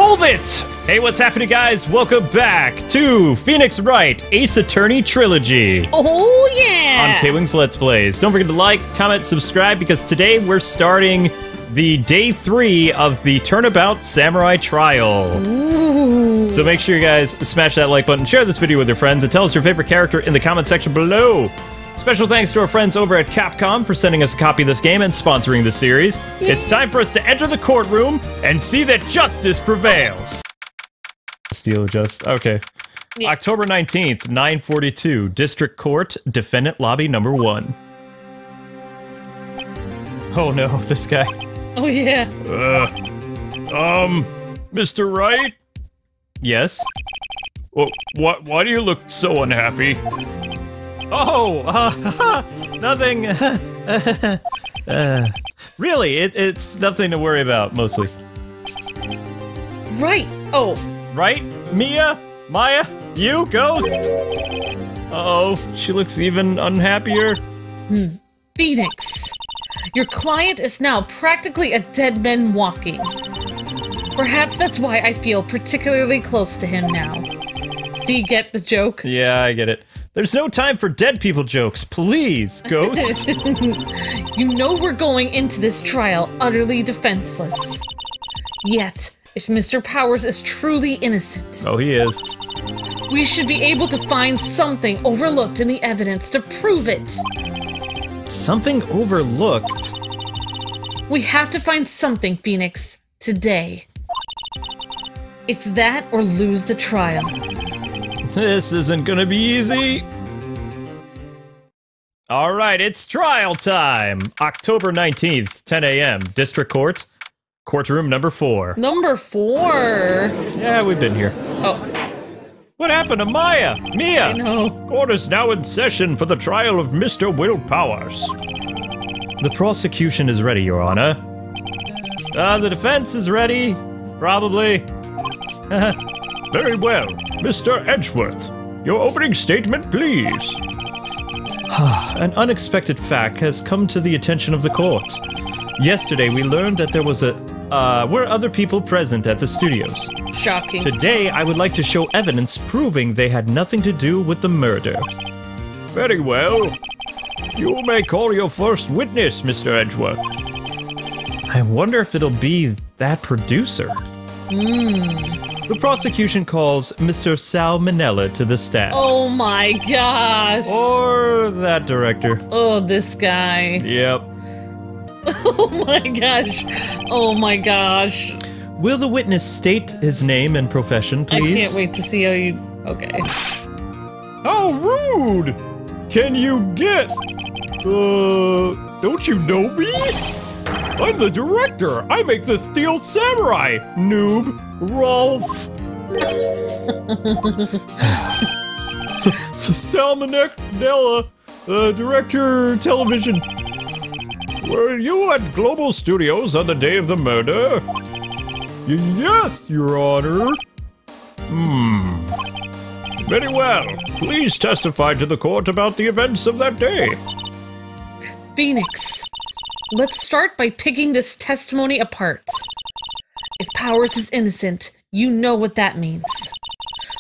Hold it! Hey, what's happening, guys? Welcome back to Phoenix Wright, Ace Attorney Trilogy. Oh, yeah! On KwingsLetsPlays. Don't forget to like, comment, subscribe, because today we're starting the day 3 of the Turnabout Samurai Trial. Ooh. So make sure you guys smash that like button, share this video with your friends, and tell us your favorite character in the comment section below. Special thanks to our friends over at Capcom for sending us a copy of this game and sponsoring the series. Yay. It's time for us to enter the courtroom and see that justice prevails. Steal just okay. Yeah. October 19th, 9:42, District Court, Defendant Lobby number 1. Oh no, this guy. Oh yeah. Mr. Wright? Yes? Well, why do you look so unhappy? Oh, nothing. Really, it's nothing to worry about, mostly. Right. Oh. Right? Mia? Maya? You? Ghost? Uh-oh, she looks even unhappier. Phoenix, your client is now practically a dead man walking. Perhaps that's why I feel particularly close to him now. See, get the joke? Yeah, I get it. There's no time for dead people jokes, please, Ghost. You know we're going into this trial utterly defenseless. Yet, if Mr. Powers is truly innocent... Oh, he is. We should be able to find something overlooked in the evidence to prove it. Something overlooked? We have to find something, Phoenix, today. It's that or lose the trial. This isn't gonna be easy. Alright, it's trial time! October 19th, 10 a.m. District Court, courtroom number 4. Number 4? Yeah, we've been here. Oh. What happened to Maya? Mia? I know. Court is now in session for the trial of Mr. Will Powers. The prosecution is ready, Your Honor. The defense is ready. Probably. Very well. Mr. Edgeworth, your opening statement, please. An unexpected fact has come to the attention of the court. Yesterday, we learned that there was were other people present at the studios. Shocking. Today, I would like to show evidence proving they had nothing to do with the murder. Very well. You may call your first witness, Mr. Edgeworth. I wonder if it'll be that producer. The prosecution calls Mr. Sal Minella to the stand. Oh my gosh. Or that director. Oh, this guy. Yep. Oh my gosh. Oh my gosh. Will the witness state his name and profession, please? I can't wait to see how you... Okay. How rude! Can you get... don't you know me? I'm the director! I make the Steel Samurai! Noob! Rolf! Salmonella, director television. Were you at Global Studios on the day of the murder? Yes, Your Honor. Very well. Please testify to the court about the events of that day. Phoenix, let's start by picking this testimony apart. If Powers is innocent, you know what that means.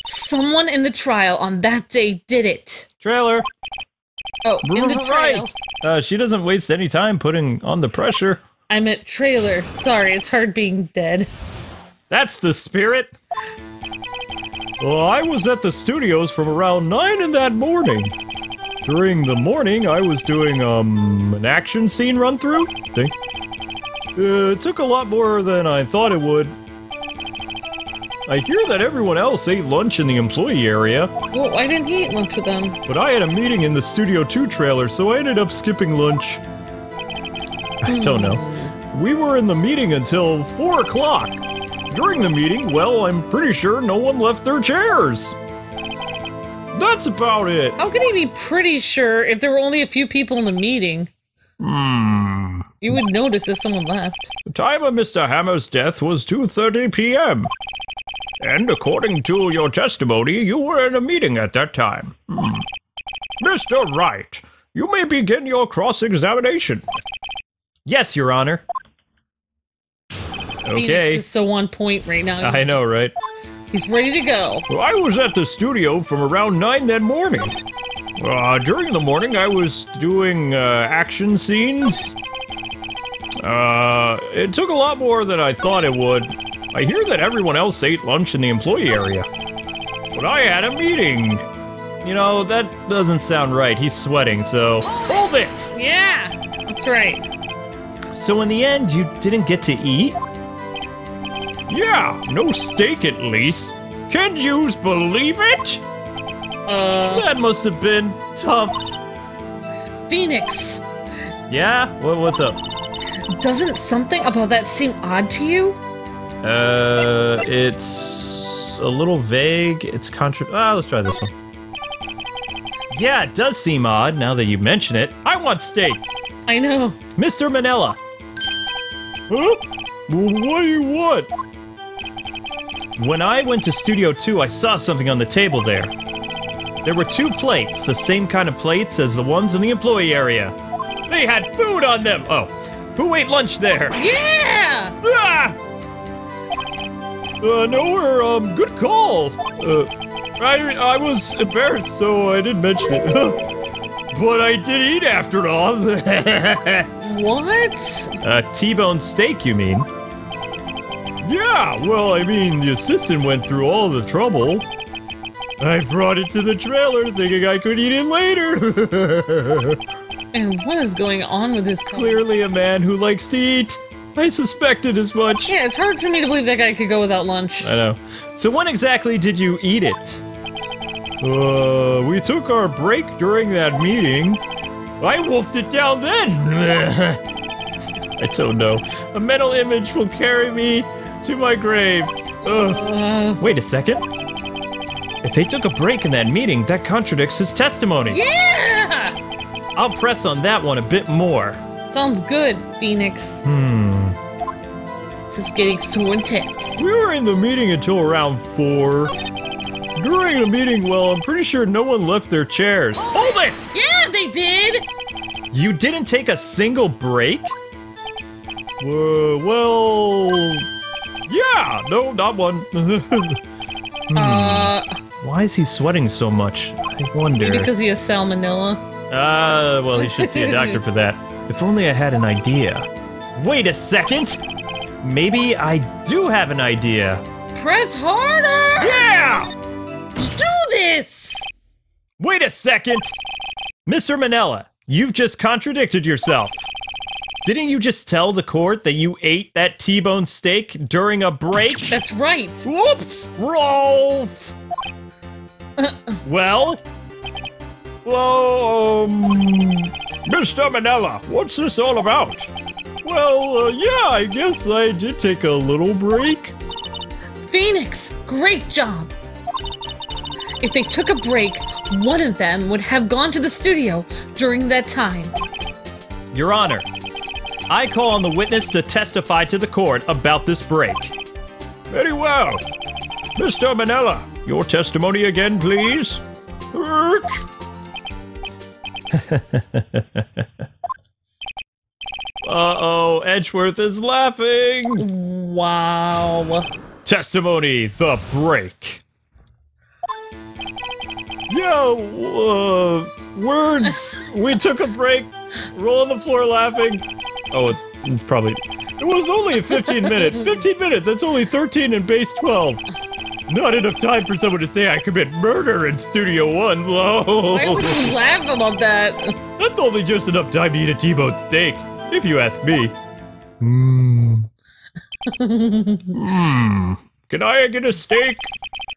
Someone in the trial on that day did it. Trailer. Oh, in the trial. Right. She doesn't waste any time putting on the pressure. I meant trailer. Sorry, it's hard being dead. That's the spirit. Well, I was at the studios from around 9 in that morning. During the morning, I was doing, an action scene run-through thing. It took a lot more than I thought it would. I hear that everyone else ate lunch in the employee area. Well, why didn't he eat lunch with them? But I had a meeting in the Studio 2 trailer, so I ended up skipping lunch. I don't know. We were in the meeting until 4 o'clock. During the meeting, well, I'm pretty sure no one left their chairs. That's about it. How could he be pretty sure if there were only a few people in the meeting? You would notice if someone left. The time of Mr. Hammer's death was 2:30 p.m. And according to your testimony, you were in a meeting at that time. Mr. Wright, you may begin your cross-examination. Yes, Your Honor. Okay. Phoenix is so on point right now. I know, right? He's ready to go. Well, I was at the studio from around 9 that morning. During the morning, I was doing action scenes. It took a lot more than I thought it would. I hear that everyone else ate lunch in the employee area. But I had a meeting. You know, that doesn't sound right. He's sweating, so... Hold it! Yeah, that's right. So in the end, you didn't get to eat? Yeah, no steak at least. Can you believe it? That must have been tough. Phoenix! Yeah? What's up? Doesn't something about that seem odd to you? It's a little vague. It's let's try this one. Yeah, it does seem odd now that you mention it. I want steak. I know. Mr. Manila. Huh? What do you want? When I went to Studio 2, I saw something on the table there. There were 2 plates, the same kind of plates as the ones in the employee area. They had food on them! Oh, who ate lunch there? Yeah! Ah! Good call. I was embarrassed, so I didn't mention it. But I did eat after all. What? T-bone steak, you mean? Yeah, well, I mean, the assistant went through all the trouble. I brought it to the trailer thinking I could eat it later. And what is going on with this guy? Clearly a man who likes to eat. I suspected as much. Yeah, it's hard for me to believe that guy could go without lunch. I know. So when exactly did you eat it? We took our break during that meeting. I wolfed it down then. I don't know. A mental image will carry me to my grave. Wait a second. If they took a break in that meeting, that contradicts his testimony. Yeah! I'll press on that one a bit more. Sounds good, Phoenix. This is getting so intense. We were in the meeting until around 4. During the meeting, well, I'm pretty sure no one left their chairs. Hold it! Yeah, they did! You didn't take a single break? Well... Yeah! No, not one. Why is he sweating so much? I wonder. Maybe because he has salmonella. Well, he should see a doctor for that. If only I had an idea. Wait a second! Maybe I do have an idea. Press harder! Yeah! Let's do this! Wait a second! Mr. Manella, you've just contradicted yourself. Didn't you just tell the court that you ate that T-bone steak during a break? That's right. Whoops! Rolf! Well, Mr. Manella, what's this all about? Well, yeah, I guess I did take a little break. Phoenix, great job. If they took a break, one of them would have gone to the studio during that time. Your Honor, I call on the witness to testify to the court about this break. Very well. Mr. Manella, your testimony again, please. Uh-oh, Edgeworth is laughing. Wow. Testimony, the break. Yeah, words. We took a break. Roll on the floor laughing. Oh, it was only a 15 minute. 15 minutes, that's only 13 in base 12. Not enough time for someone to say I commit murder in Studio 1. Why would you laugh about that? That's only just enough time to eat a T-bone steak, if you ask me. Can I get a steak?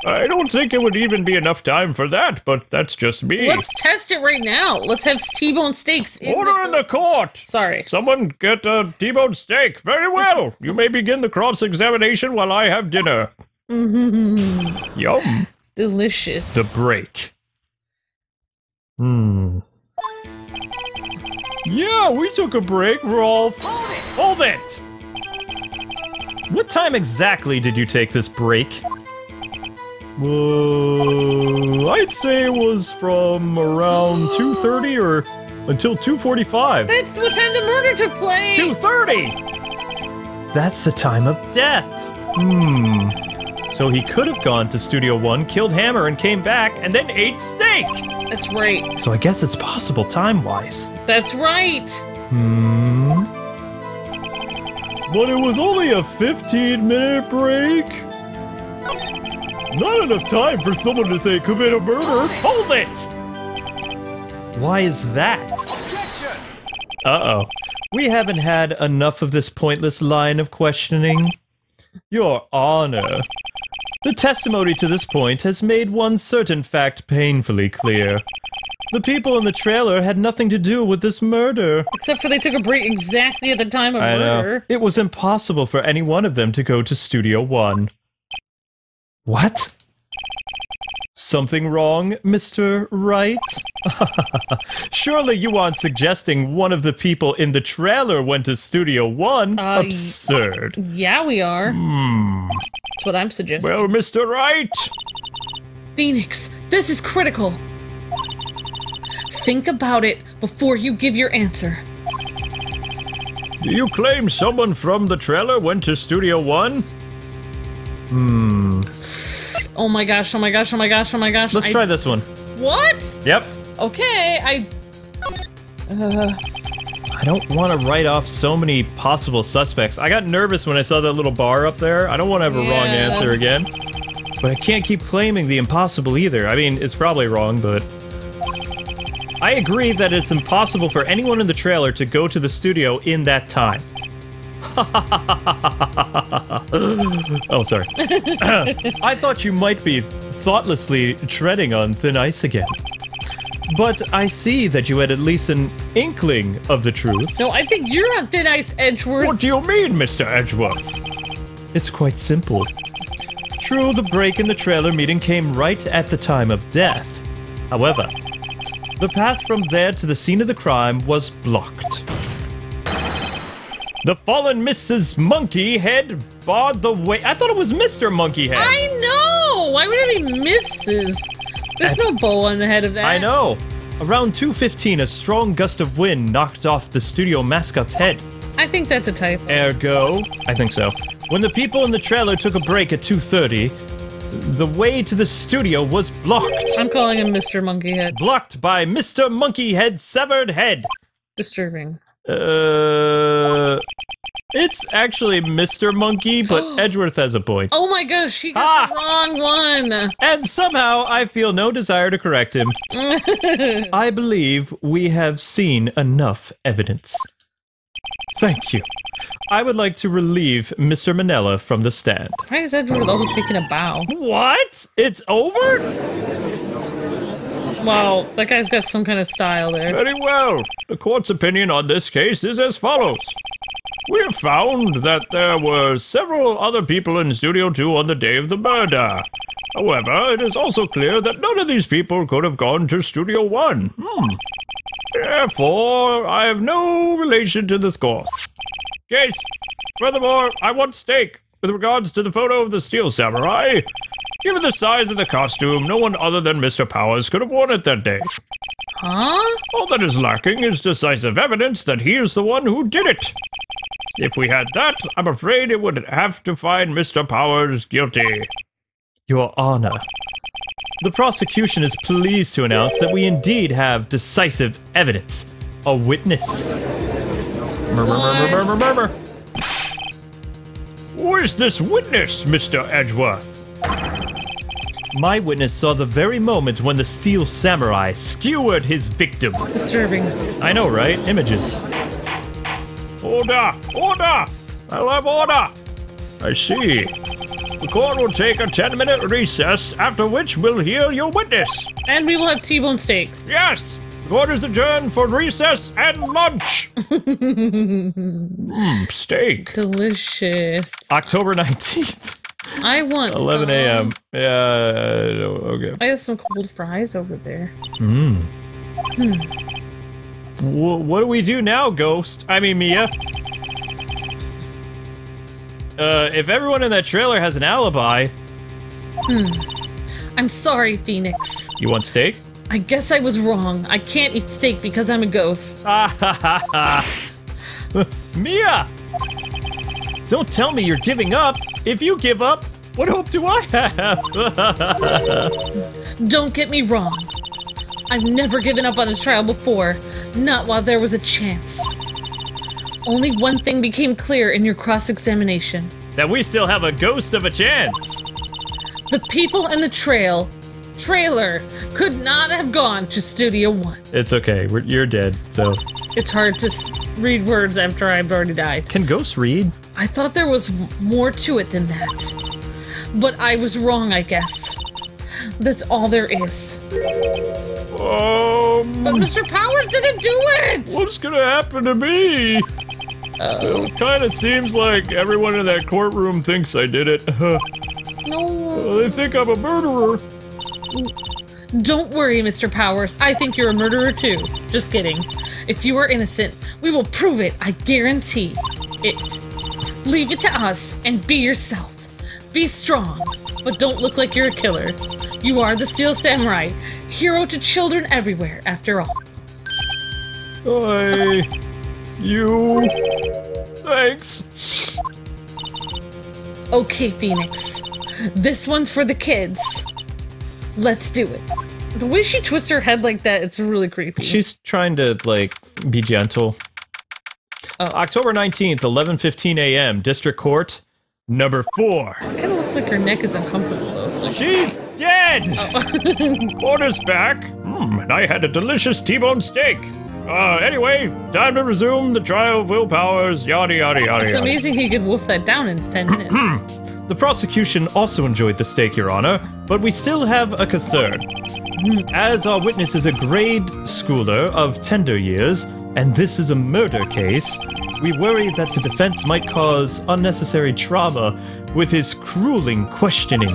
I don't think it would even be enough time for that, but that's just me. Let's test it right now. Let's have T-bone steaks. Order in the court! Sorry. Someone get a T-bone steak. Very well. You may begin the cross-examination while I have dinner. Yum. Delicious. The break. Yeah, we took a break, Rolf. Hold it! What time exactly did you take this break? I'd say it was from around 2:30 or until 2:45. That's what time the murder took place! 2:30! That's the time of death. So he could have gone to Studio 1, killed Hammer, and came back, and then ate steak! That's right. So I guess it's possible time-wise. That's right! But it was only a 15-minute break. Not enough time for someone to say commit a murder. Hold it! Why is that? Objection! Uh-oh. We haven't had enough of this pointless line of questioning. Your Honor, the testimony to this point has made one certain fact painfully clear. The people in the trailer had nothing to do with this murder. Except for they took a break exactly at the time of murder. Know. It was impossible for any one of them to go to Studio 1. What? Something wrong, Mr. Wright? Surely you aren't suggesting one of the people in the trailer went to Studio 1? Absurd. Yeah, we are. That's what I'm suggesting. Well, Mr. Wright? Phoenix, this is critical. Think about it before you give your answer. Do you claim someone from the trailer went to Studio 1? Oh my gosh, oh my gosh, oh my gosh, oh my gosh. Let's try this one. What? Yep. Okay, I don't want to write off so many possible suspects. I got nervous when I saw that little bar up there. I don't want to have a wrong answer again. But I can't keep claiming the impossible either. I mean, it's probably wrong, but... I agree that it's impossible for anyone in the trailer to go to the studio in that time. Oh, sorry. I thought you might be thoughtlessly treading on thin ice again. But I see that you had at least an inkling of the truth. No, I think you're on thin ice, Edgeworth. What do you mean, Mr. Edgeworth? It's quite simple. True, the break in the trailer meeting came right at the time of death. However, the path from there to the scene of the crime was blocked. The fallen Mrs. Monkeyhead barred the way. I thought it was Mr. Monkeyhead. I know! Why would it be Mrs.? There's no bow on the head of that. I know. Around 2:15, a strong gust of wind knocked off the studio mascot's head. I think that's a typo. Ergo, I think so. When the people in the trailer took a break at 2:30, the way to the studio was blocked. I'm calling him Mr. Monkeyhead. Blocked by Mr. Monkeyhead's severed head. Disturbing. It's actually Mr. Monkey, but Edgeworth has a point. Oh my gosh, he got the wrong one! And somehow I feel no desire to correct him. I believe we have seen enough evidence. Thank you. I would like to relieve Mr. Manella from the stand. Why is Edgeworth always taking a bow? What? It's over? Wow, that guy's got some kind of style there. Very well. The court's opinion on this case is as follows. We have found that there were several other people in Studio 2 on the day of the murder. However, it is also clear that none of these people could have gone to Studio 1. Therefore, I have no relation to this course. Case. Furthermore, I want steak. With regards to the photo of the Steel Samurai, given the size of the costume, no one other than Mr. Powers could have worn it that day. Huh? All that is lacking is decisive evidence that he is the one who did it. If we had that, I'm afraid it would have to find Mr. Powers guilty. Your Honor, the prosecution is pleased to announce that we indeed have decisive evidence. A witness. Murmur. Who is this witness, Mr. Edgeworth? My witness saw the very moment when the Steel Samurai skewered his victim. Disturbing. I know, right? Images. Order! Order! I'll have order! I see. The court will take a 10-minute recess, after which we'll hear your witness. And we will have T-bone steaks. Yes! The court is adjourned for recess and lunch! Steak. Delicious. October 19th. I want 11 a.m. Yeah, okay. I have some cold fries over there. What do we do now, Ghost? I mean, Mia. If everyone in that trailer has an alibi... I'm sorry, Phoenix. You want steak? I guess I was wrong. I can't eat steak because I'm a ghost. Mia! Don't tell me you're giving up. If you give up, what hope do I have? Don't get me wrong. I've never given up on a trial before, not while there was a chance. Only one thing became clear in your cross-examination. That we still have a ghost of a chance. The people in the trailer could not have gone to Studio One. It's okay, you're dead, so... It's hard to read words after I've already died. Can ghosts read? I thought there was more to it than that. But I was wrong, I guess. That's all there is. But Mr. Powers didn't do it! What's gonna happen to me? It kind of seems like everyone in that courtroom thinks I did it. No. They think I'm a murderer. Don't worry, Mr. Powers. I think you're a murderer too. Just kidding. If you are innocent, we will prove it. I guarantee it. Leave it to us and be yourself. Be strong, but don't look like you're a killer. You are the Steel Samurai, hero to children everywhere, after all. Thanks. Okay, Phoenix. This one's for the kids. Let's do it. The way she twists her head like that, it's really creepy. She's trying to, like, be gentle. October 19th, 11:15 a.m., District Court, number 4. It kind of looks like her neck is uncomfortable, though. It's like... She's dead! Court is back. And I had a delicious T-bone steak. Anyway, time to resume the trial of Will Powers, yada yada yada. It's amazing he could wolf that down in 10 minutes. The prosecution also enjoyed the steak, Your Honor, but we still have a concern. As our witness is a grade schooler of tender years, and this is a murder case, we worry that the defense might cause unnecessary trauma with his crueling questioning.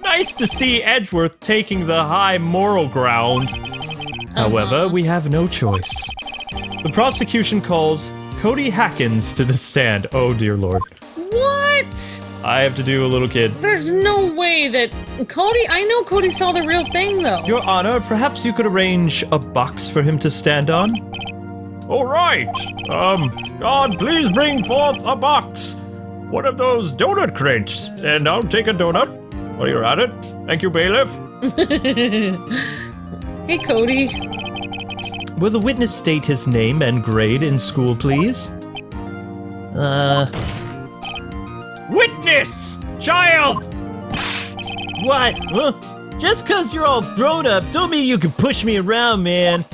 Nice to see Edgeworth taking the high moral ground. However, we have no choice. The prosecution calls Cody Hackins to the stand. Oh dear lord. What? I have to do a little kid. There's no way that... Cody? I know Cody saw the real thing, though. Your Honor, perhaps you could arrange a box for him to stand on? All right. God, please bring forth a box. One of those donut crates. And I'll take a donut while you're at it. Thank you, bailiff. Hey, Cody. Will the witness state his name and grade in school, please? Witness! Child! What? Huh? Just because you're all grown up, don't mean you can push me around, man.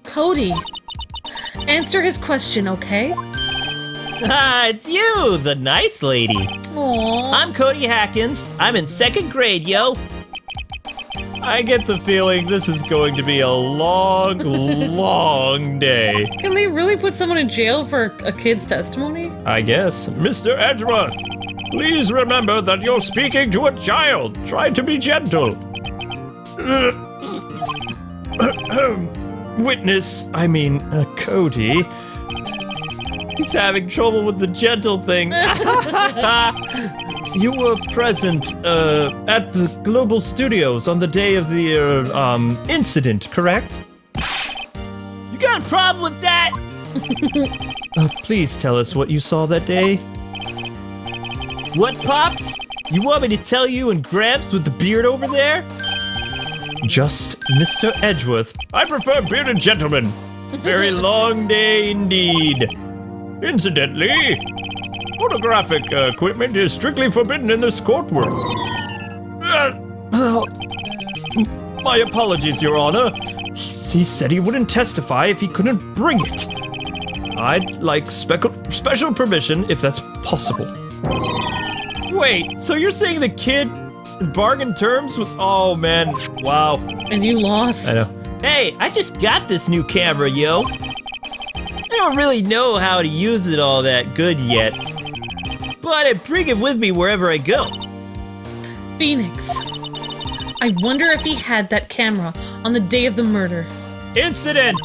Cody, answer his question, okay? It's you, the nice lady. Aww. I'm Cody Hackins. I'm in 2nd grade, yo. I get the feeling this is going to be a long, long day. Can they really put someone in jail for a kid's testimony? I guess. Mr. Edgeworth, please remember that you're speaking to a child. Try to be gentle. Witness, Cody. He's having trouble with the gentle thing. You were present at the Global Studios on the day of the incident, correct? You got a problem with that? Please tell us what you saw that day. What, Pops? You want me to tell you and Gramps with the beard over there? Just Mr. Edgeworth. I prefer bearded gentlemen. Very long day indeed. Incidentally, photographic equipment is strictly forbidden in this courtroom. My apologies, Your Honor. He said he wouldn't testify if he couldn't bring it. I'd like special permission if that's possible. Wait, so you're saying the kid bargained terms with... Oh, man. Wow. And you lost. I know. Hey, I just got this new camera, yo. I don't really know how to use it all that good yet. But I bring it with me wherever I go. Phoenix. I wonder if he had that camera on the day of the murder. Incident!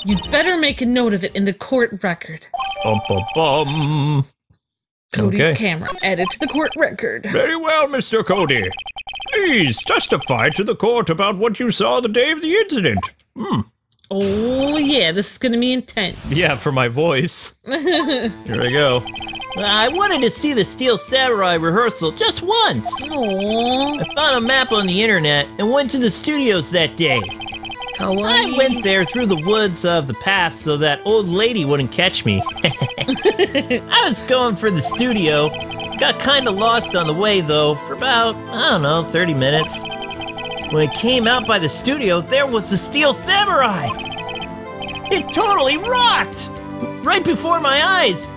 You'd better make a note of it in the court record. Bum, bum, bum. Cody's camera added to the court record. Very well, Mr. Cody. Please testify to the court about what you saw the day of the incident. Oh, yeah, this is gonna be intense. Yeah, for my voice. Here I go. I wanted to see the Steel Samurai rehearsal just once. Aww. I found a map on the internet and went to the studios that day. Kawaii. I went there through the woods of the path so that old lady wouldn't catch me. I was going for the studio. Got kinda lost on the way though, for about, I don't know, 30 minutes. When I came out by the studio, there was the Steel Samurai! It totally rocked! Right before my eyes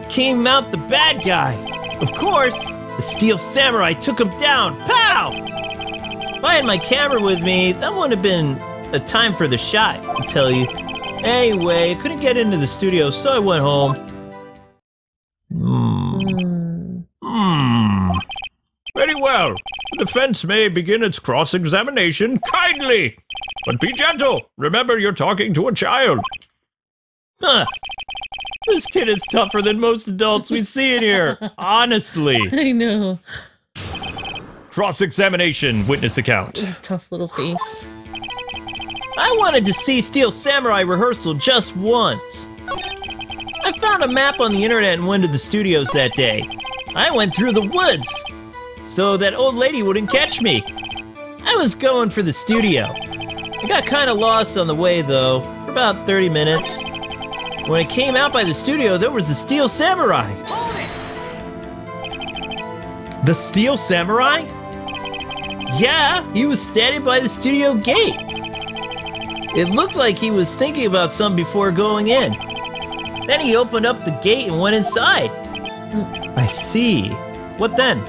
came out the bad guy. Of course, the Steel Samurai took him down. Pow! If I had my camera with me, that wouldn't have been a time for the shot, I tell you. Anyway, I couldn't get into the studio, so I went home. Very well. The defense may begin its cross-examination kindly. But be gentle. Remember, you're talking to a child. Huh. This kid is tougher than most adults we see in here. Honestly. I know. Cross-examination, witness account. His tough little face. I wanted to see Steel Samurai rehearsal just once. I found a map on the internet and went to the studios that day. I went through the woods so that old lady wouldn't catch me. I was going for the studio. I got kind of lost on the way though, for about 30 minutes. When I came out by the studio, there was the Steel Samurai. The Steel Samurai? Yeah, he was standing by the studio gate. It looked like he was thinking about something before going in. Then he opened up the gate and went inside. I see. What then?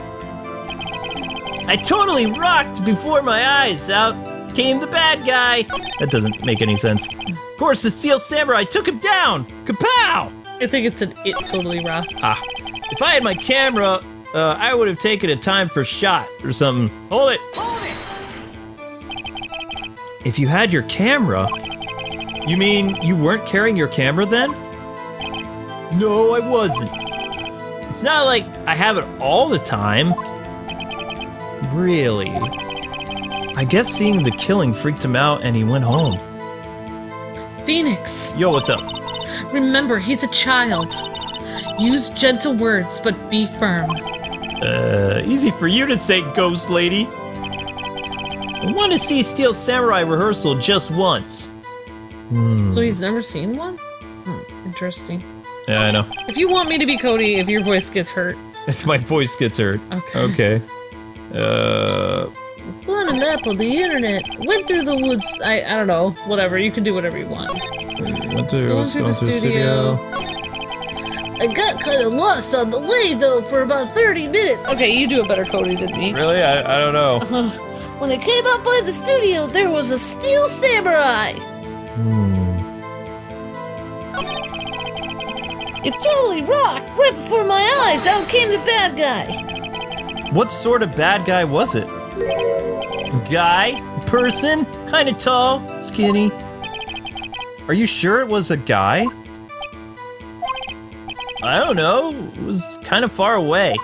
I totally rocked before my eyes. Out came the bad guy. That doesn't make any sense. Of course, the Steel Samurai took him down. Kapow! I think it's an it totally rocked. If I had my camera, I would have taken a time for shot or something. Hold it! If you had your camera, you mean you weren't carrying your camera then? No, I wasn't. It's not like I have it all the time. Really? I guess seeing the killing freaked him out and he went home. Phoenix! Yo, what's up? Remember, he's a child. Use gentle words, but be firm. Easy for you to say, ghost lady. I want to see Steel Samurai rehearsal just once. So he's never seen one? Interesting. Yeah, I know. If you want me to be Cody, if your voice gets hurt. If my voice gets hurt. Okay. Found a map on the internet. Went through the woods. I don't know. Whatever. You can do whatever you want. Went through the studio. I got kind of lost on the way, though, for about 30 minutes. Okay, you do a better Cody than me. Really? I don't know. When I came out by the studio, there was a Steel Samurai. It totally rocked. Right before my eyes, out came the bad guy. What sort of bad guy was it? Guy? Person? Kind of tall? Skinny? Are you sure it was a guy? I don't know. It was kind of far away.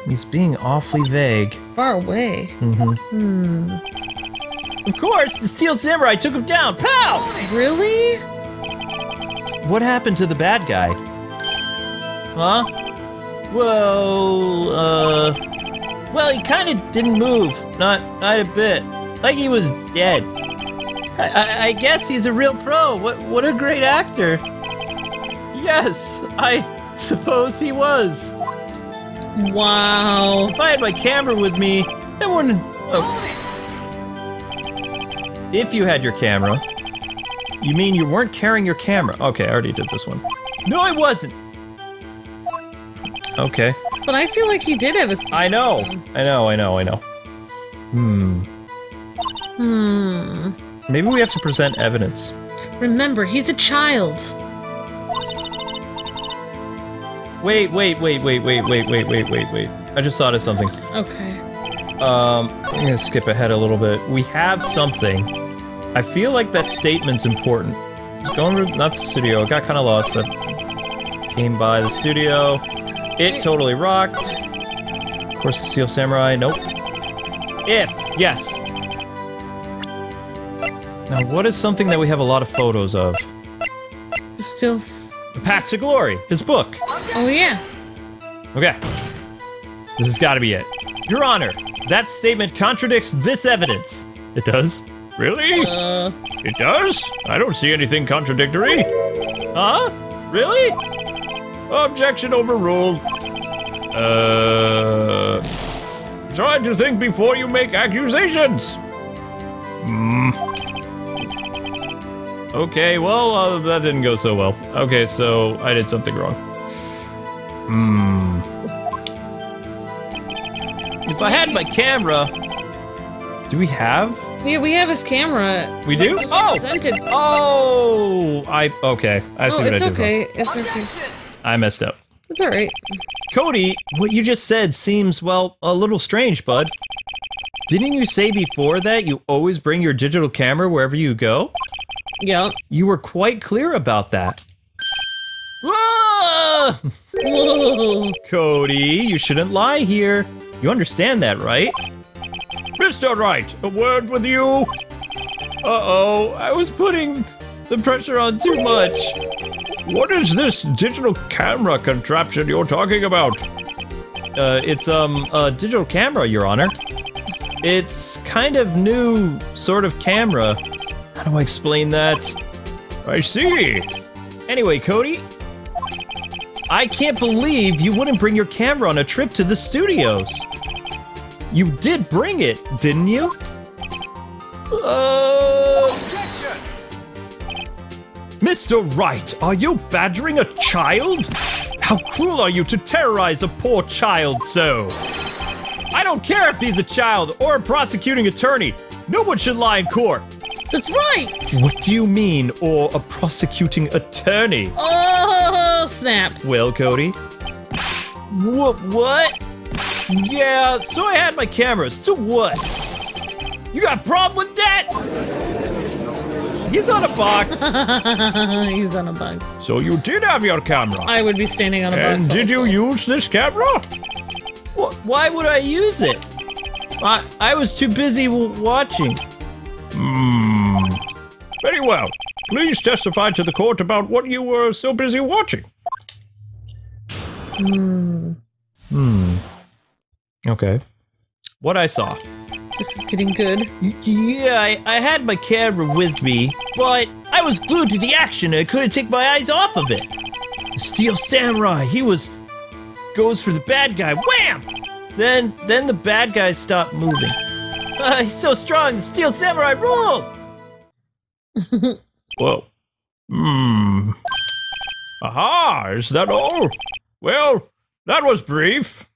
He's being awfully vague. Far away. Of course, the Steel Samurai took him down. Pow! Really? What happened to the bad guy? Huh? Well, he kind of didn't move. Not a bit. Like he was dead. I guess he's a real pro. What a great actor. Yes, I suppose he was. Wow. If I had my camera with me, I wouldn't... Oh. If you had your camera... You mean you weren't carrying your camera? Okay, I already did this one. No, I wasn't! Okay. But I feel like he did have his... I know. Maybe we have to present evidence. Remember, he's a child. Wait. I just thought of something. Okay. I'm gonna skip ahead a little bit. We have something. I feel like that statement's important. Just going to, not the studio, I got kind of lost. That came by the studio. It totally rocked. Of course, the Steel Samurai, nope. If, yes. Now, what is something that we have a lot of photos of? Still. The Path to Glory, his book. Oh yeah. Okay. This has got to be it. Your Honor, that statement contradicts this evidence. It does? Really? It does? I don't see anything contradictory. Huh? Really? Objection overruled. Try to think before you make accusations. Okay, well, that didn't go so well. Okay, so I did something wrong. If I had my camera... Do we have? Yeah, we have his camera. We do? Oh! Presented. Oh! Okay. I see what I did wrong. It's okay. I messed up. It's alright. Cody, what you just said seems, well, a little strange, bud. Didn't you say before that you always bring your digital camera wherever you go? Yeah. You were quite clear about that. Ah! Whoa. Cody, you shouldn't lie here. You understand that, right? Mr. Wright, a word with you. Uh-oh, I was putting the pressure on too much. What is this digital camera contraption you're talking about? It's a digital camera, Your Honor. It's kind of new sort of camera. How do I explain that? I see. Anyway, Cody, I can't believe you wouldn't bring your camera on a trip to the studios. You did bring it, didn't you? Objection! Mr. Wright, are you badgering a child? How cruel are you to terrorize a poor child so? I don't care if he's a child or a prosecuting attorney. No one should lie in court. That's right! What do you mean, or a prosecuting attorney? Oh, snap. Well, Cody? What? Yeah, so I had my cameras. So what? You got a problem with that? He's on a box. He's on a bug. So you did have your camera. I would be standing on a box. And did you use this camera? Why would I use it? I was too busy watching. Very well. Please testify to the court about what you were so busy watching. Okay. What I saw. This is getting good. Yeah, I had my camera with me, but I was glued to the action and I couldn't take my eyes off of it. The Steel Samurai, goes for the bad guy. Wham! Then the bad guy stopped moving. He's so strong, the Steel Samurai rules! Whoa. Aha, is that all? Well, that was brief.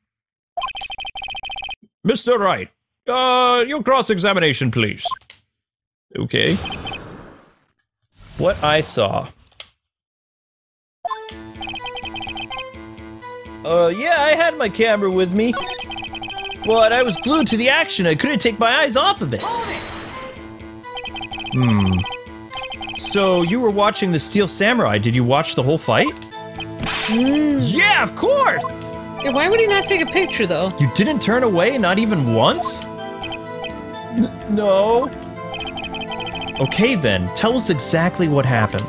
Mr. Wright, your cross-examination, please. Okay. What I saw. Yeah, I had my camera with me, but I was glued to the action. I couldn't take my eyes off of it. So you were watching the Steel Samurai. Did you watch the whole fight? Yeah, of course! Yeah, why would he not take a picture, though? You didn't turn away, not even once? No. Okay then, tell us exactly what happened.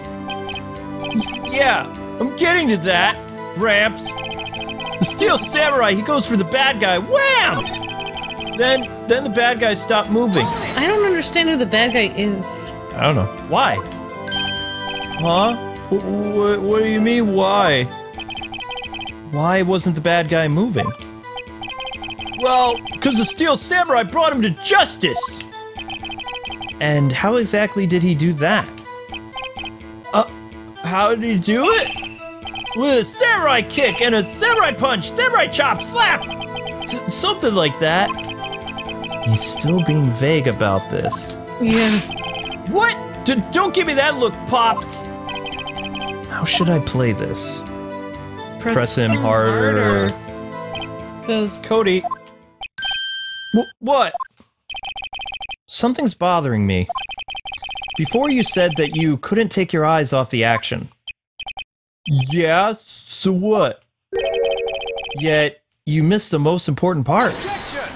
Yeah, I'm getting to that, Gramps. The Steel Samurai, he goes for the bad guy. Wham! Then the bad guy stopped moving. I don't understand who the bad guy is. I don't know. Why? Huh? What do you mean, why? Why wasn't the bad guy moving? Well, because the Steel Samurai brought him to justice! And how exactly did he do that? How did he do it? With a samurai kick and a samurai punch, samurai chop, slap! Something like that. He's still being vague about this. Yeah. What? Don't give me that look, Pops! How should I play this? Press him harder. Because Cody. What? Something's bothering me. Before you said that you couldn't take your eyes off the action. Yeah, so what? Yet, you missed the most important part. Objection!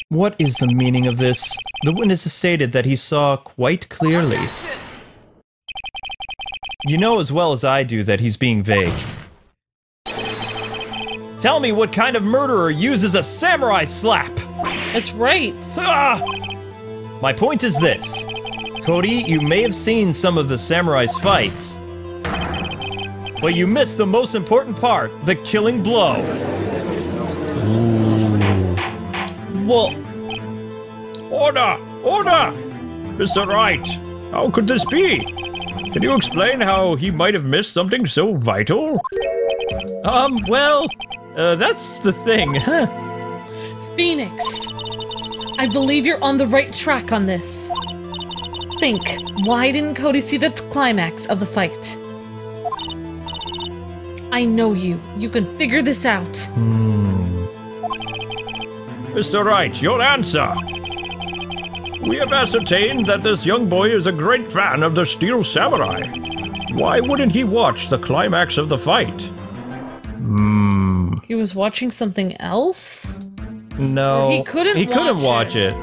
What is the meaning of this? The witness has stated that he saw quite clearly. You know as well as I do that he's being vague. Tell me what kind of murderer uses a samurai slap! That's right. Ah! My point is this. Cody, you may have seen some of the samurai's fights, but you missed the most important part, the killing blow. Well, Order! Order! Mr. Wright, how could this be? Can you explain how he might have missed something so vital? That's the thing. Phoenix, I believe you're on the right track on this. Think, why didn't Cody see the climax of the fight? I know you. You can figure this out. Mr. Wright, your answer. We have ascertained that this young boy is a great fan of the Steel Samurai. Why wouldn't he watch the climax of the fight? He was watching something else? No. Or he couldn't watch it.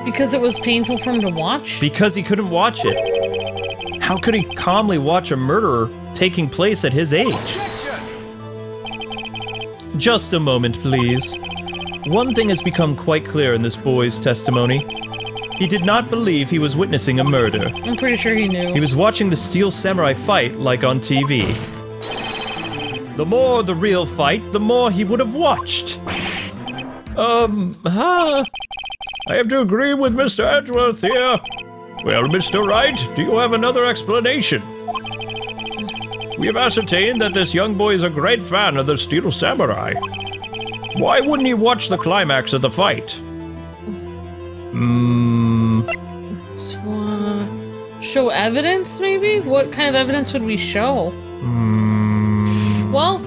Because it was painful for him to watch? Because he couldn't watch it. How could he calmly watch a murder taking place at his age? Just a moment, please. One thing has become quite clear in this boy's testimony. He did not believe he was witnessing a murder. I'm pretty sure he knew. He was watching the Steel Samurai fight like on TV. The more the real fight, the more he would have watched. I have to agree with Mr. Edgeworth here. Well, Mr. Wright, do you have another explanation? We have ascertained that this young boy is a great fan of the Steel Samurai. Why wouldn't he watch the climax of the fight? Show evidence, maybe? What kind of evidence would we show? Well,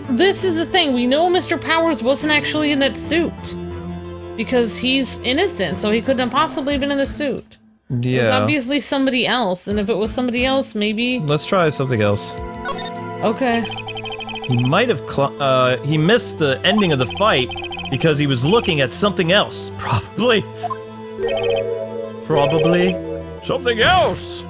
this is the thing. We know Mr. Powers wasn't actually in that suit. Because he's innocent, so he couldn't have possibly been in the suit. Yeah. It was obviously somebody else, and if it was somebody else, maybe... Let's try something else. Okay. He might have he missed the ending of the fight because he was looking at something else. Probably. Something else!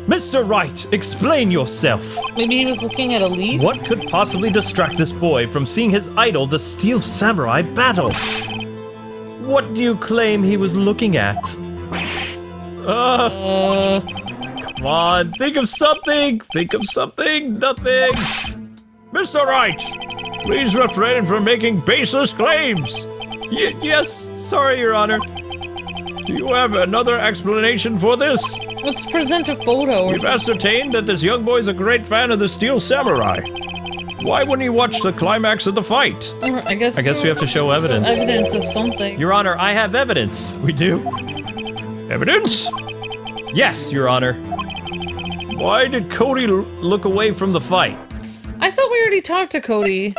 Mr. Wright, explain yourself. Maybe he was looking at a lead? What could possibly distract this boy from seeing his idol, the Steel Samurai, battle? What do you claim he was looking at? Come on, think of something! Nothing! Mr. Wright, please refrain from making baseless claims! Yes, sorry, Your Honor. Do you have another explanation for this? Let's present a photo. We've ascertained that this young boy is a great fan of the Steel Samurai. Why wouldn't he watch the climax of the fight? I guess we have to show evidence. Evidence of something. Your Honor, I have evidence. We do? Evidence? Yes, Your Honor. Why did Cody look away from the fight? I thought we already talked to Cody.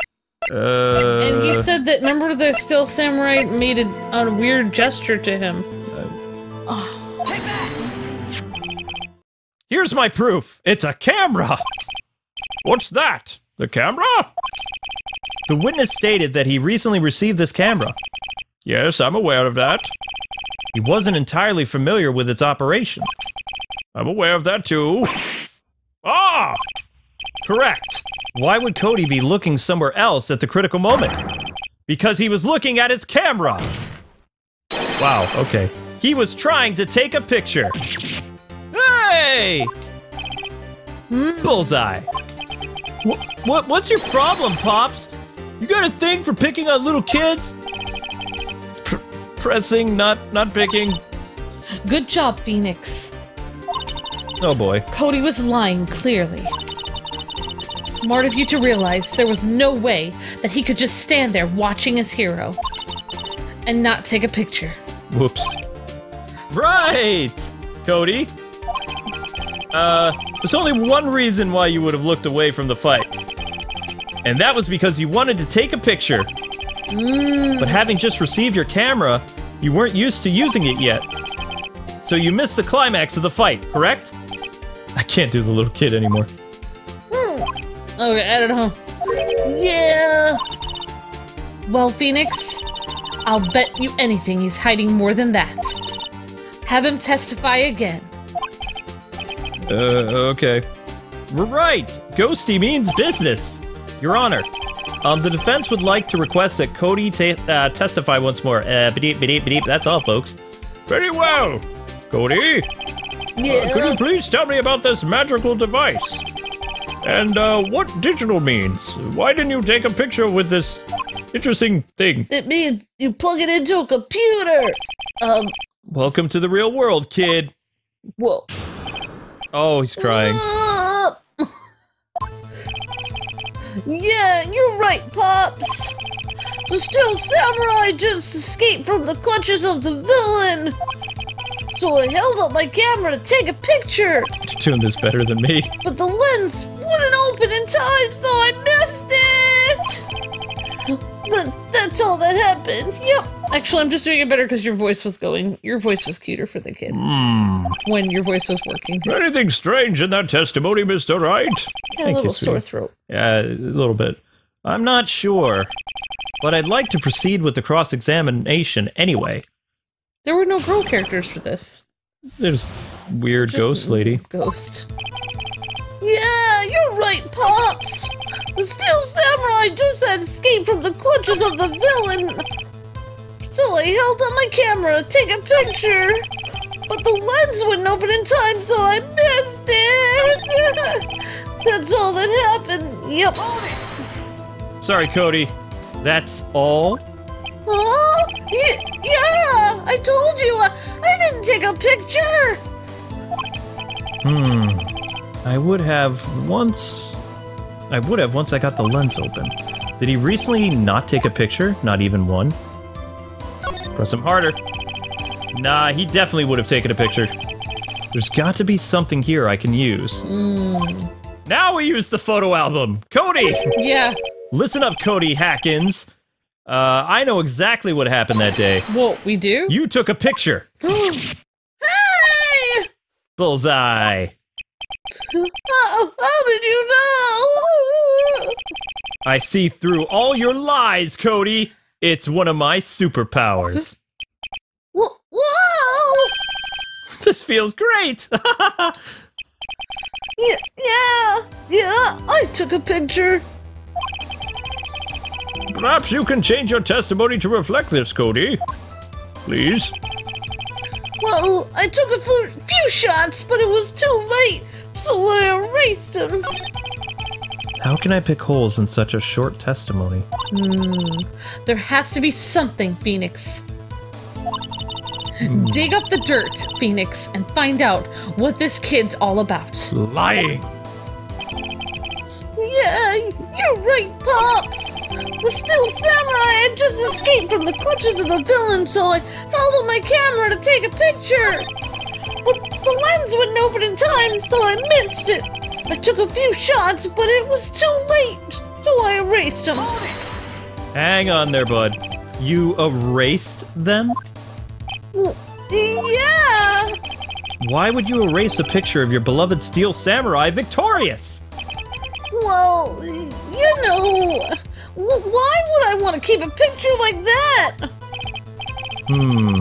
And he said that, remember the Steel Samurai made a weird gesture to him. Take that! Here's my proof. It's a camera! What's that? The camera? The witness stated that he recently received this camera. Yes, I'm aware of that. He wasn't entirely familiar with its operation. I'm aware of that too. Ah! Correct. Why would Cody be looking somewhere else at the critical moment? Because he was looking at his camera! Wow, okay. He was trying to take a picture. Hey! Bullseye. What's your problem, Pops? You got a thing for picking on little kids? Pressing, not picking. Good job, Phoenix. Oh boy. Cody was lying, clearly. Smart of you to realize there was no way that he could just stand there watching his hero and not take a picture. Whoops. Right! Cody. There's only one reason why you would have looked away from the fight. And that was because you wanted to take a picture. But having just received your camera, you weren't used to using it yet. So you missed the climax of the fight, correct? I can't do the little kid anymore. Okay, I don't know. Yeah. Well, Phoenix, I'll bet you anything he's hiding more than that. Have him testify again. Okay. Right! Ghosty means business! Your Honor, the defense would like to request that Cody testify once more. Bedeep, bedeep, bedeep. That's all, folks. Very well! Cody? Yeah. Could you please tell me about this magical device? And, what digital means? Why didn't you take a picture with this interesting thing? It means you plug it into a computer. Welcome to the real world, kid. Whoa. Oh, he's crying. Yeah, you're right, Pops. The Steel Samurai just escaped from the clutches of the villain. So I held up my camera to take a picture. You're doing this better than me. But the lens wouldn't open in time, so I missed it. That's all that happened. Yep. Actually, I'm just doing it better because your voice was cuter for the kid. When your voice was working. Anything strange in that testimony, Mr. Wright? Yeah, a little sore throat. Yeah, a little bit. I'm not sure. But I'd like to proceed with the cross-examination anyway. There were no girl characters for this. There's weird ghost lady. Ghost. Yeah, you're right, Pops. The Steel Samurai just had escaped from the clutches of the villain. So I held up my camera to take a picture. But the lens wouldn't open in time, so I missed it. That's all that happened. Yep. Sorry, Cody. That's all? Huh? Yeah, I told you. I didn't take a picture. I would have once I got the lens open. Did he recently not take a picture? Not even one? Press him harder. Nah, he definitely would have taken a picture. There's got to be something here I can use. Now we use the photo album! Cody! Yeah. Listen up, Cody Hackins. I know exactly what happened that day. Well, we do? You took a picture. Hey! Bullseye. How did you know? I see through all your lies, Cody. It's one of my superpowers. Whoa! This feels great. Yeah, I took a picture. Perhaps you can change your testimony to reflect this, Cody. Please. Well, I took a few shots, but it was too late, so I erased them. How can I pick holes in such a short testimony? There has to be something, Phoenix. Dig up the dirt, Phoenix, and find out what this kid's all about. Lying. Yeah, you're right, Pops. The Steel Samurai had just escaped from the clutches of the villain, so I held up my camera to take a picture. But the lens wouldn't open in time, so I missed it. I took a few shots, but it was too late, so I erased them. Hang on there, bud. You erased them? Yeah. Why would you erase a picture of your beloved Steel Samurai victorious? Well, you know, why would I want to keep a picture like that?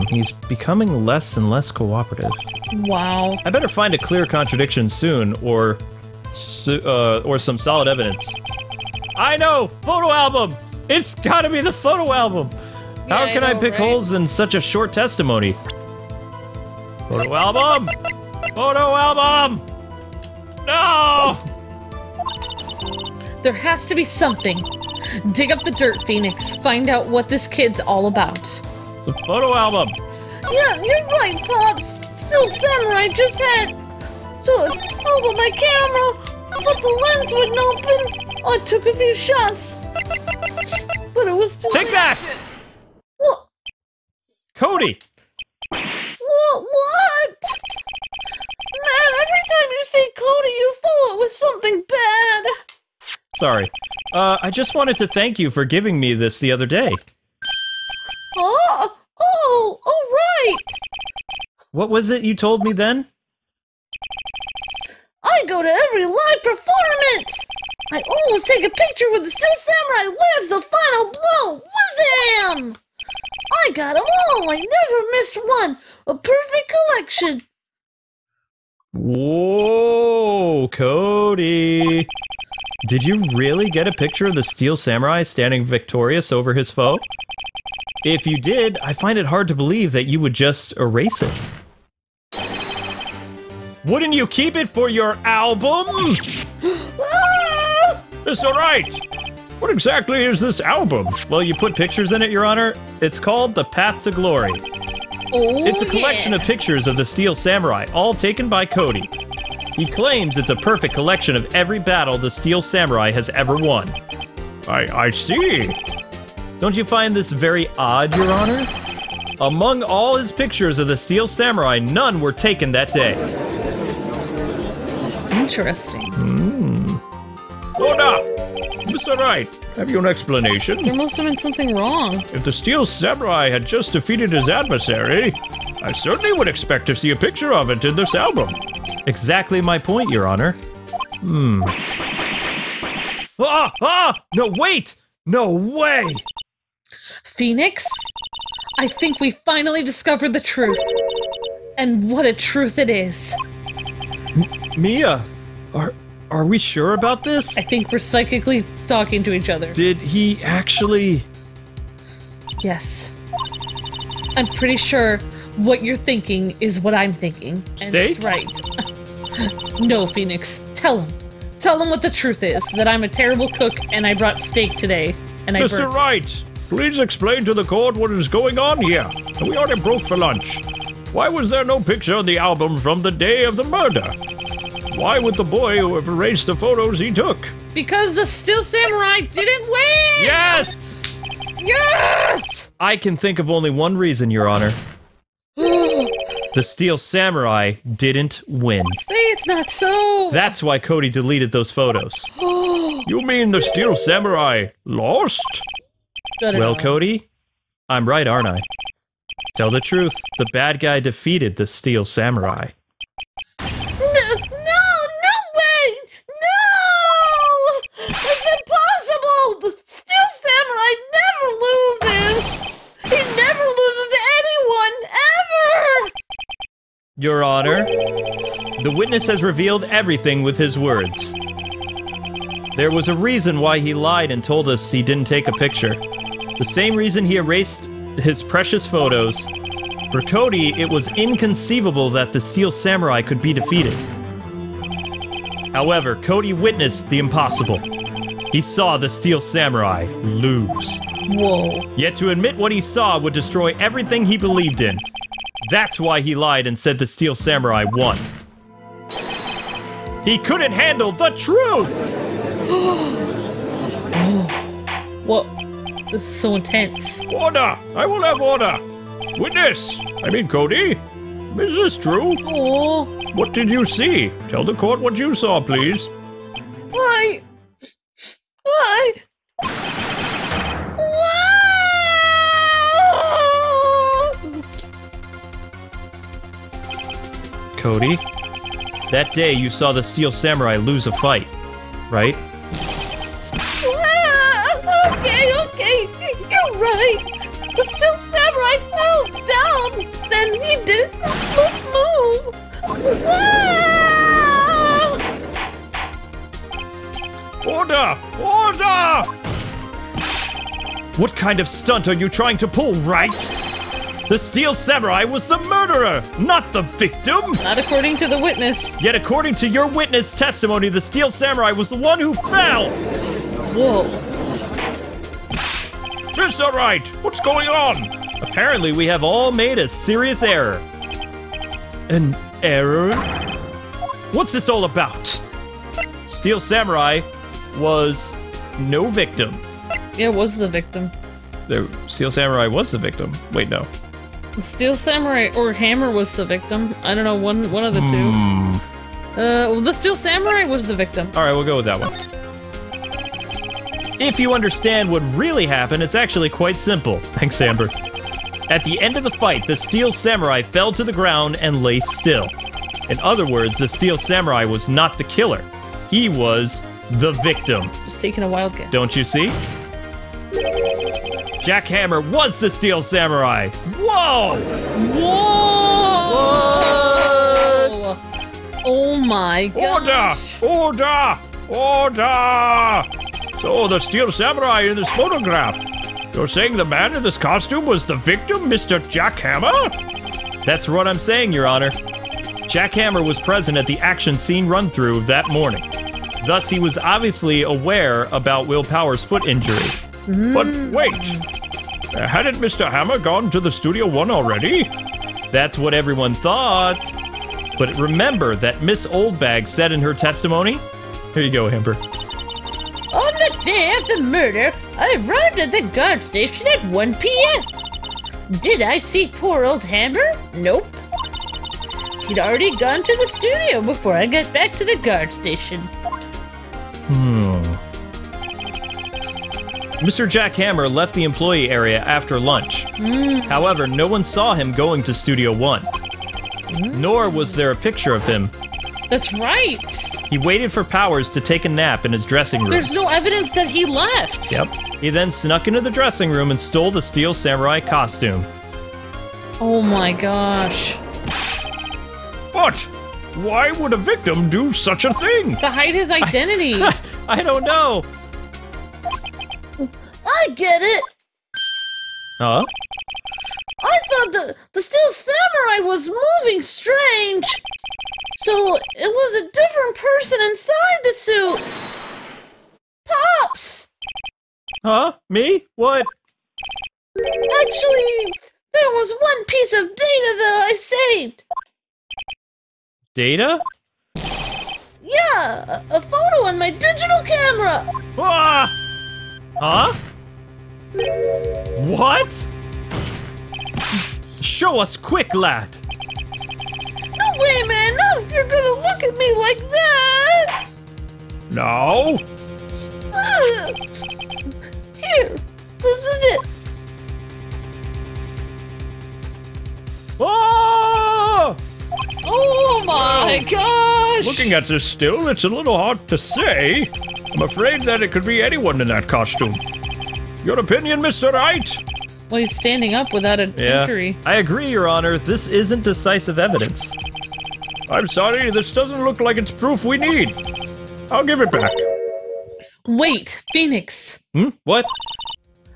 He's becoming less and less cooperative. Wow. I better find a clear contradiction soon, or some solid evidence. I know! Photo album! It's gotta be the photo album! Yeah, How can I know, pick right? holes in such a short testimony? Photo album! Photo album! No! There has to be something. Dig up the dirt, Phoenix. Find out what this kid's all about. It's a photo album! Yeah, you're right, Pops. Steel Samurai just had... So I held up my camera, but the lens wouldn't open. I took a few shots, but it was too Take late. that! What? Cody! What? Man, every time you say Cody, you follow it with something bad. Sorry. I just wanted to thank you for giving me this the other day. Oh, right. What was it you told me then? I go to every live performance. I always take a picture with the Steel Samurai lands the final blow. Wazam! I got them all. I never missed one. A perfect collection. Whoa, Cody. Did you really get a picture of the Steel Samurai standing victorious over his foe? If you did, I find it hard to believe that you would just erase it. Wouldn't you keep it for your album? Mr. Wright, what exactly is this album? Well, you put pictures in it, Your Honor. It's called The Path to Glory. Oh, It's a collection of pictures of the Steel Samurai, all taken by Cody. He claims it's a perfect collection of every battle the Steel Samurai has ever won. I see. Don't you find this very odd, Your Honor? Among all his pictures of the Steel Samurai, none were taken that day. Interesting. Hold up! Mr. Wright, have you an explanation? There must have been something wrong. If the Steel Samurai had just defeated his adversary, I certainly would expect to see a picture of it in this album. Exactly my point, Your Honor. No, wait! No way! Phoenix, I think we finally discovered the truth. And what a truth it is. Mia, are we sure about this? I think we're psychically talking to each other. Did he actually... Yes. I'm pretty sure what you're thinking is what I'm thinking. And Steak? it's right. No, Phoenix. Tell him. Tell him what the truth is. That I'm a terrible cook and I brought steak today. And I Mr. burnt. Wright, please explain to the court what is going on here. We already broke for lunch. Why was there no picture on the album from the day of the murder? Why would the boy who have erased the photos he took? Because the Steel Samurai didn't win! Yes! Yes! I can think of only one reason, Your Honor. The Steel Samurai didn't win. Say it's not so! That's why Cody deleted those photos. You mean the Steel Samurai lost? Well, Cody, I'm right, aren't I? Tell the truth, the bad guy defeated the Steel Samurai. No way! No! It's impossible! The Steel Samurai never loses! He never loses to anyone, ever! Your Honor, the witness has revealed everything with his words. There was a reason why he lied and told us he didn't take a picture. The same reason he erased his precious photos. For Cody, it was inconceivable that the Steel Samurai could be defeated. However, Cody witnessed the impossible. He saw the Steel Samurai lose. Whoa. Yet to admit what he saw would destroy everything he believed in. That's why he lied and said the Steel Samurai won. He couldn't handle the truth! Whoa. This is so intense. Order! I will have order! Witness! Cody? Is this true? Oh. What did you see? Tell the court what you saw, please. Why? Cody, that day you saw the Steel Samurai lose a fight, right? Okay, you're right. The Steel Samurai fell down, then he didn't move. Order! Order! What kind of stunt are you trying to pull, Wright? The Steel Samurai was the murderer, not the victim! Not according to the witness. Yet according to your witness testimony, the Steel Samurai was the one who fell! Whoa. Mr. Wright, what's going on? Apparently we have all made a serious error. An error? What's this all about? Steel Samurai was no victim. Yeah, was the victim. The Steel Samurai was the victim. Wait, no. The Steel Samurai or Hammer was the victim. I don't know, one of the two. Well, the Steel Samurai was the victim. Alright, we'll go with that one. If you understand what really happened, it's actually quite simple. Thanks, Amber. At the end of the fight, the Steel Samurai fell to the ground and lay still. In other words, the Steel Samurai was not the killer. He was the victim. Just taking a wild guess. Don't you see? Jack Hammer was the Steel Samurai! Whoa! Whoa! What? Oh my gosh! Order! So, the Steel Samurai in this photograph. You're saying the man in this costume was the victim, Mr. Jack Hammer? That's what I'm saying, Your Honor. Jack Hammer was present at the action scene run-through that morning. Thus, he was obviously aware about Will Power's foot injury. But wait, hadn't Mr. Hammer gone to the Studio One already? That's what everyone thought. But remember that Miss Oldbag said in her testimony? Here you go, Amber. On the day of the murder, I arrived at the guard station at 1 p.m. Did I see poor old Hammer? Nope. He'd already gone to the studio before I got back to the guard station. Mr. Jack Hammer left the employee area after lunch. However, no one saw him going to Studio One. Nor was there a picture of him. That's right! He waited for Powers to take a nap in his dressing room. There's no evidence that he left! Yep. He then snuck into the dressing room and stole the Steel Samurai costume. Oh my gosh. What? Why would a victim do such a thing? To hide his identity! I don't know. I get it! Huh? I thought the Steel Samurai was moving strange. So it was a different person inside the suit. Pops! Huh? Me? What? Actually, there was one piece of data that I saved. Data? Yeah, a photo on my digital camera. Ah! Huh? What? Show us quick, lad. No way, man. No, you're gonna look at me like that. No. Here, this is it. Oh! Oh my gosh! Looking at this still, it's a little hard to say. I'm afraid that it could be anyone in that costume. Your opinion, Mr. Wright? Well, he's standing up without an injury. I agree, Your Honor. This isn't decisive evidence. I'm sorry, this doesn't look like it's proof we need. I'll give it back. Wait, Phoenix. What?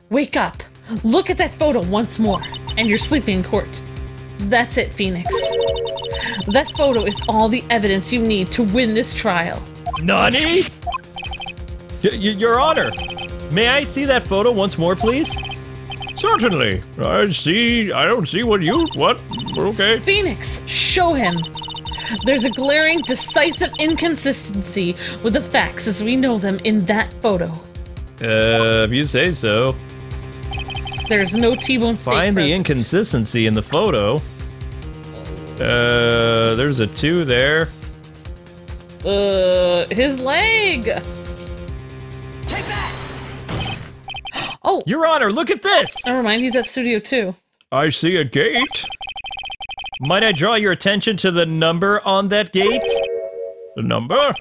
Wake up. Look at that photo once more, and you're sleeping in court. That's it, Phoenix. That photo is all the evidence you need to win this trial. Nani? Your Honor, may I see that photo once more, please? Certainly. I don't see what? Okay. Phoenix, show him. There's a glaring, decisive inconsistency with the facts as we know them in that photo. If you say so. There's no T-bone steak Find the present. inconsistency in the photo. There's a 2 there. His leg! Take that! Oh! Your Honor, look at this! Never mind, he's at Studio 2. I see a gate. Might I draw your attention to the number on that gate? The number?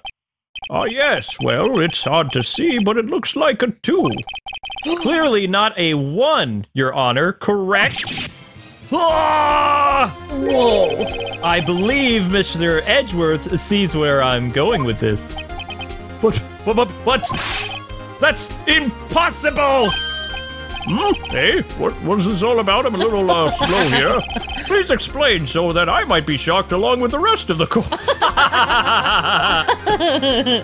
Ah, yes. Well, it's hard to see, but it looks like a 2. Clearly not a 1, Your Honor. Correct? Ah! Whoa. I believe Mr. Edgeworth sees where I'm going with this. What? That's impossible! Hey, what's this all about? I'm a little slow here. Please explain so that I might be shocked along with the rest of the court.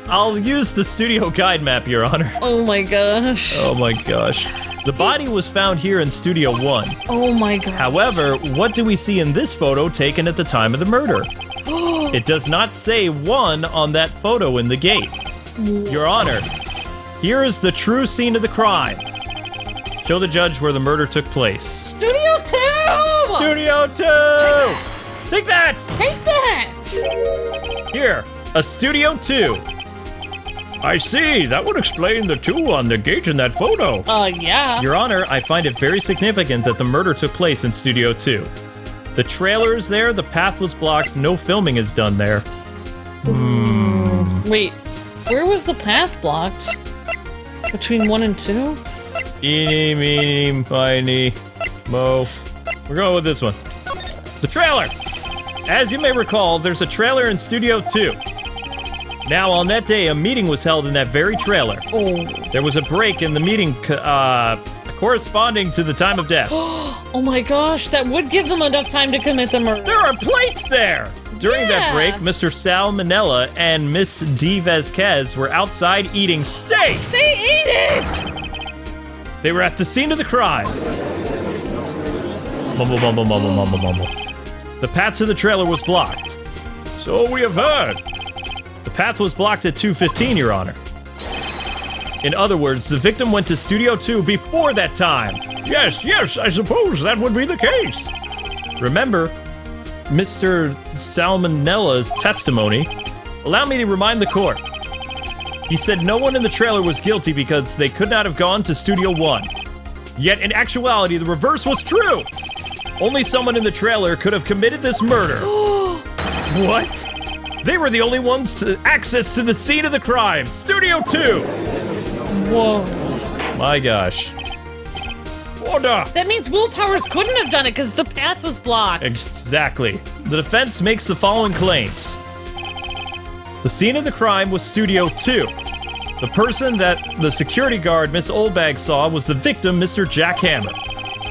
I'll use the studio guide map, Your Honor. Oh my gosh. Oh my gosh. The body was found here in Studio 1. Oh my god. However, what do we see in this photo taken at the time of the murder? It does not say 1 on that photo in the gate. Your Honor, here is the true scene of the crime. Show the judge where the murder took place. Studio 2! Studio 2! Take that! Take that! Here, a Studio 2. I see, that would explain the 2 on the gate in that photo. Yeah. Your Honor, I find it very significant that the murder took place in Studio 2. The trailer is there, the path was blocked, no filming is done there. Wait, where was the path blocked? Between 1 and 2? Eeny, meeny, miny, mo. We're going with this one. The trailer! As you may recall, there's a trailer in Studio 2. Now, on that day, a meeting was held in that very trailer. Oh. There was a break in the meeting corresponding to the time of death. Oh my gosh, that would give them enough time to commit the murder. There are plates there! During that break, Mr. Salmonella and Miss D. Vasquez were outside eating steak! They ate it! They were at the scene of the crime. Mumble, mumble, mumble, mumble, mumble. The path to the trailer was blocked. So we have heard. The path was blocked at 2:15, Your Honor. In other words, the victim went to Studio 2 before that time. Yes, I suppose that would be the case. Remember, Mr. Salmonella's testimony. Allow me to remind the court. He said no one in the trailer was guilty because they could not have gone to Studio 1. Yet, in actuality, the reverse was true. Only someone in the trailer could have committed this murder. What? They were the only ones to access to the scene of the crime. Studio 2! Whoa. My gosh. Order! That means Willpowers couldn't have done it because the path was blocked. Exactly. The defense makes the following claims. The scene of the crime was Studio 2. The person that the security guard, Miss Oldbag, saw was the victim, Mr. Jack Hammer.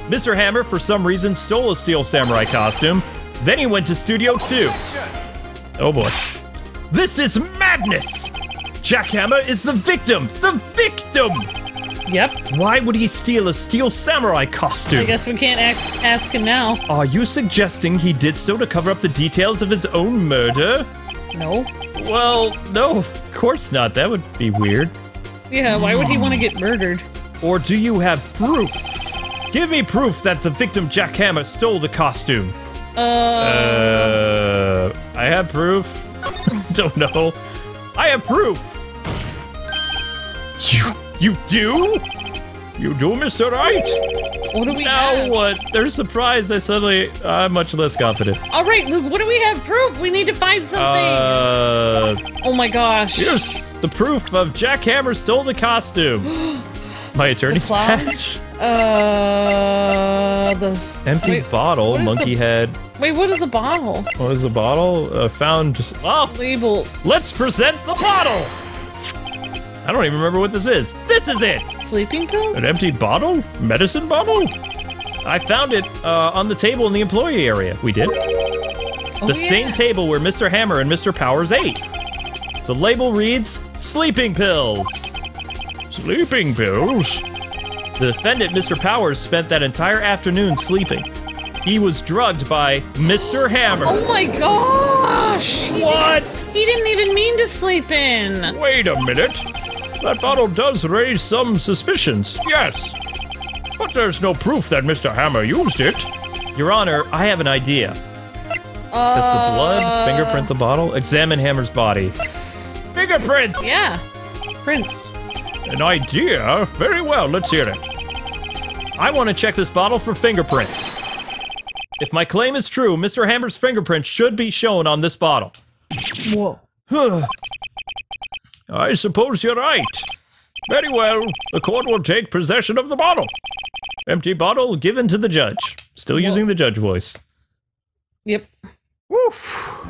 Mr. Hammer, for some reason, stole a Steel Samurai costume. Then he went to Studio 2. Oh boy. This is madness! Jack Hammer is the victim! The victim! Yep. Why would he steal a Steel Samurai costume? I guess we can't ask him now. Are you suggesting he did so to cover up the details of his own murder? No. Well, no, of course not. That would be weird. Yeah, why would he want to get murdered? Or do you have proof? Give me proof that the victim Jack Hammer stole the costume. I have proof. Don't know. I have proof. You do? You do, Mr. Wright? What do we now have? What? They're surprised. I'm much less confident. All right, Luke, what do we have proof? We need to find something. Oh my gosh. Here's the proof of Jack Hammer stole the costume. My attorney's badge. Empty bottle, monkey head. Wait, what is a bottle? What is a bottle? Found. Oh, label. Let's present the bottle. I don't even remember what this is. This is it. Sleeping pills? An empty bottle? Medicine bottle? I found it on the table in the employee area. We did. The same table where Mr. Hammer and Mr. Powers ate. The label reads, sleeping pills. Sleeping pills? The defendant, Mr. Powers, spent that entire afternoon sleeping. He was drugged by Mr. Hammer. Oh my gosh! What? He didn't even mean to sleep in. Wait a minute. That bottle does raise some suspicions, yes. But there's no proof that Mr. Hammer used it. Your Honor, I have an idea. Test the blood, fingerprint the bottle, examine Hammer's body. Fingerprints! Yeah, prints. An idea? Very well, let's hear it. I want to check this bottle for fingerprints. If my claim is true, Mr. Hammer's fingerprints should be shown on this bottle. Whoa. I suppose you're right. Very well, the court will take possession of the bottle. Empty bottle given to the judge. Still using the judge voice. Yep. Woof.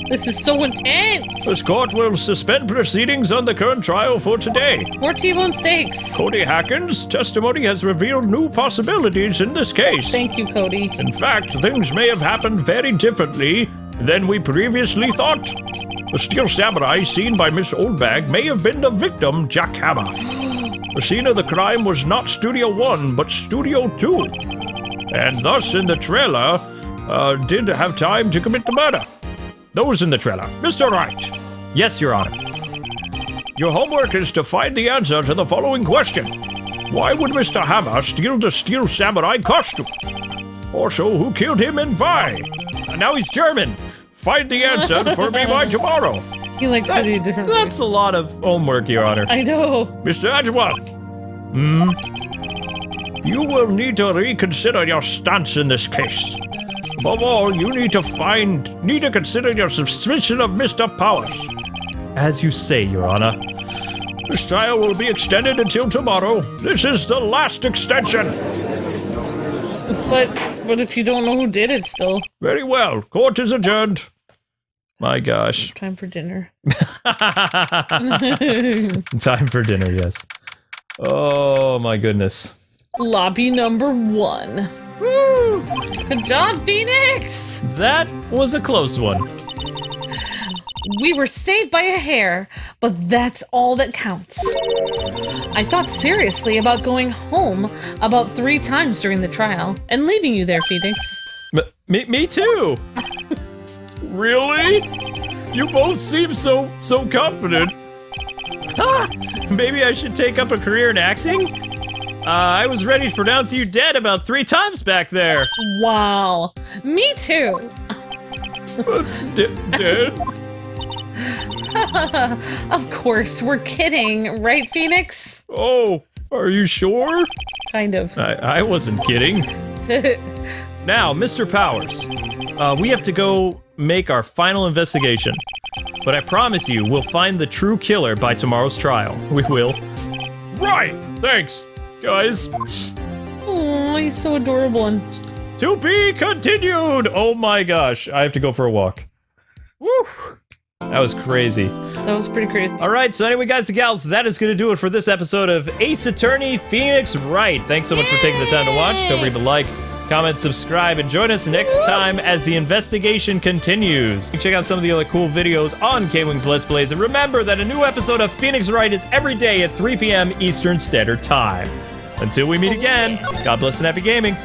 This is so intense. This court will suspend proceedings on the current trial for today. More T-bone steaks. Cody Hacken's testimony has revealed new possibilities in this case. Thank you, Cody. In fact, things may have happened very differently than we previously thought. The Steel Samurai seen by Miss Oldbag may have been the victim, Jack Hammer. The scene of the crime was not Studio 1, but Studio 2. And thus, in the trailer, did have time to commit the murder. Those in the trailer. Mr. Wright. Yes, Your Honor. Your homework is to find the answer to the following question. Why would Mr. Hammer steal the Steel Samurai costume? Also, who killed him and why? And now he's German. Find the answer for me by tomorrow. He likes to do different That's a lot of homework, Your Honor. I know. Mr. Edgeworth. You will need to reconsider your stance in this case. Above all, you need to consider your suspicion of Mr. Powers. As you say, Your Honor. This trial will be extended until tomorrow. This is the last extension. But if you don't know who did it still. Very well. Court is adjourned. My gosh. Time for dinner. Time for dinner, yes. Oh my goodness. Lobby number 1. Woo! Good job, Phoenix! That was a close one. We were saved by a hair, but that's all that counts. I thought seriously about going home about 3 times during the trial and leaving you there, Phoenix. Me too. Really? You both seem so confident. Maybe I should take up a career in acting? I was ready to pronounce you dead about 3 times back there. Wow. Me too. Dead? Of course, we're kidding, right, Phoenix? Oh, are you sure? Kind of. I wasn't kidding. Now, Mr. Powers, we have to go make our final investigation. But I promise you, we'll find the true killer by tomorrow's trial. We will. Right! Thanks, guys. Oh, he's so adorable and... To be continued! Oh my gosh, I have to go for a walk. Woo! That was crazy. That was pretty crazy. Alright, so anyway, guys and gals, that is going to do it for this episode of Ace Attorney Phoenix Wright. Thanks so much for taking the time to watch. Don't forget to like, comment, subscribe, and join us next time as the investigation continues. You can check out some of the other cool videos on KwingsLetsPlays, and remember that a new episode of Phoenix Wright is every day at 3 p.m. Eastern Standard Time. Until we meet again, God bless and happy gaming.